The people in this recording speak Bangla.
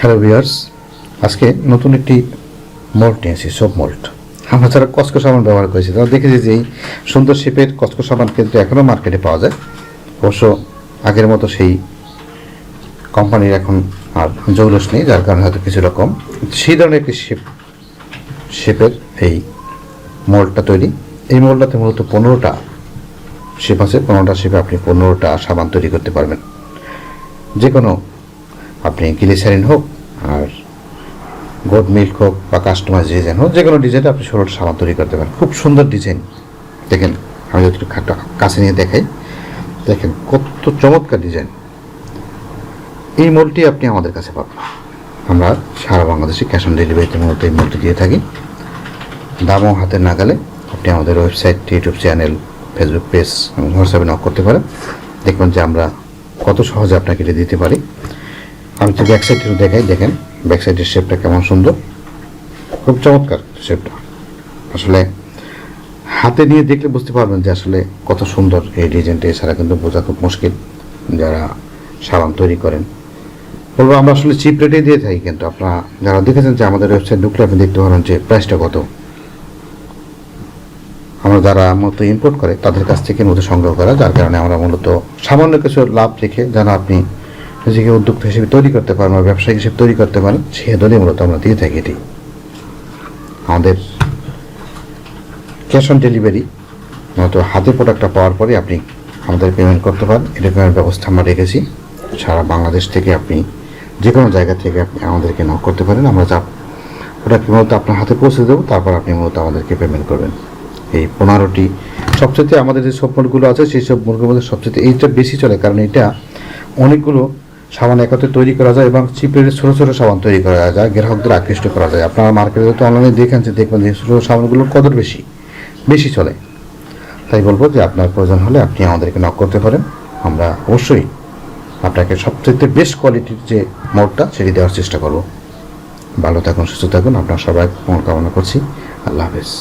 হ্যালো ভিউয়ার্স, আজকে নতুন একটি মোল্ড নিয়েছি, সোপ মোল্ড। আমরা যারা কসকো সাবান ব্যবহার করেছি তারা দেখেছি যে এই সুন্দর শেপের কসকো সাবান কিন্তু এখনও মার্কেটে পাওয়া যায়। অবশ্য আগের মতো সেই কোম্পানির এখন আর জৌলস নেই, যার কারণে হয়তো কিছু রকম সেই ধরনের একটি শেপের এই মোল্ডটা তৈরি। এই মোল্ডটাতে মূলত 15টা শেপ আছে। 15টা শেপে আপনি 15টা সাবান তৈরি করতে পারবেন। যে কোনো আপনি গ্লিসারিন হোক আর গোট মিল্ক হোক বা কাস্টমাইজ ডিজাইন হোক, যে কোনো ডিজাইনে আপনি 16টা সাবান তৈরি করতে পারেন। খুব সুন্দর ডিজাইন। দেখেন, আমি যদি কাছে নিয়ে দেখাই, দেখেন কত চমৎকার ডিজাইন। এই মোল্ডটি আপনি আমাদের কাছে পাবেন। আমরা সারা বাংলাদেশে ক্যাশ অন ডেলিভারিতে মূলত এই মোল্ডটি দিয়ে থাকি। দামও হাতের নাগালে। আপনি আমাদের website, YouTube channel, Facebook page এবং হোয়াটসঅ্যাপে নক করতে পারেন। দেখবেন যে আমরা কত সহজে আপনাকে এটা দিতে পারি। আমি তো ব্যাক সাইডটা দেখাই, দেখেন ব্যাক সাইডের শেপটা কেমন সুন্দর, খুব চমৎকার শেপটা। আসলে হাতে নিয়ে দেখলে বুঝতে পারবেন যে আসলে কত সুন্দর এই ডিজাইনটা। এছাড়া কিন্তু বোঝা খুব মুশকিল যারা সাবান তৈরি করেন। বলবো আমরা আসলে চিপ রেটেই দিয়ে থাকি, কিন্তু আপনারা যারা দেখেছেন যে আমাদের ওয়েবসাইট ঢুকলে আপনি দেখতে পারেন যে প্রাইসটা কত। আমরা যারা মূলত ইম্পোর্ট করে তাদের কাছ থেকে মূলত সংগ্রহ করা, যার কারণে আমরা মূলত সামান্য কিছু লাভ রেখে যেন আপনি নিজেকে উদ্যোক্তা হিসেবে তৈরি করতে পারেন বা ব্যবসায়িক হিসেবে তৈরি করতে পারেন, সে ধরে মূলত আমরা দিয়ে থাকি। এটি আমাদের ক্যাশ অন ডেলিভারি, মূলত হাতে প্রোডাক্টটা পাওয়ার পরে আপনি আমাদের পেমেন্ট করতে পারেন। এটা পেমেন্ট ব্যবস্থা আমরা রেখেছি। সারা বাংলাদেশ থেকে আপনি যে কোনো জায়গা থেকে আপনি আমাদেরকে নক করতে পারেন। আমরা যা প্রোডাক্ট মূলত আপনার হাতে পৌঁছে দেবো, তারপর আপনি মূলত আমাদেরকে পেমেন্ট করবেন। এই 15টি সবচেয়ে আমাদের যে সব মোল্ডগুলো আছে সেই সব মোল্ডের মধ্যে সবচেয়ে এইটা বেশি চলে, কারণ এটা অনেকগুলো সাবান একত্রে তৈরি করা যায় এবং চিপের ছোটো ছোটো সাবান তৈরি করা যায়, গ্রাহকদের আকৃষ্ট করা যায়। আপনারা মার্কেটে তো অনলাইনে দেখেন যে দেখবেন যে ছোটো সাবানগুলোর কদর বেশি চলে। তাই বলবো যে আপনার প্রয়োজন হলে আপনি আমাদেরকে নক করতে পারেন। আমরা অবশ্যই আপনাকে সবচেয়ে বেস্ট কোয়ালিটির যে মোল্ডটা সেটি দেওয়ার চেষ্টা করব। ভালো থাকুন, সুস্থ থাকুন। আপনার সবাই মঙ্গল কামনা করছি। আল্লাহ হাফেজ।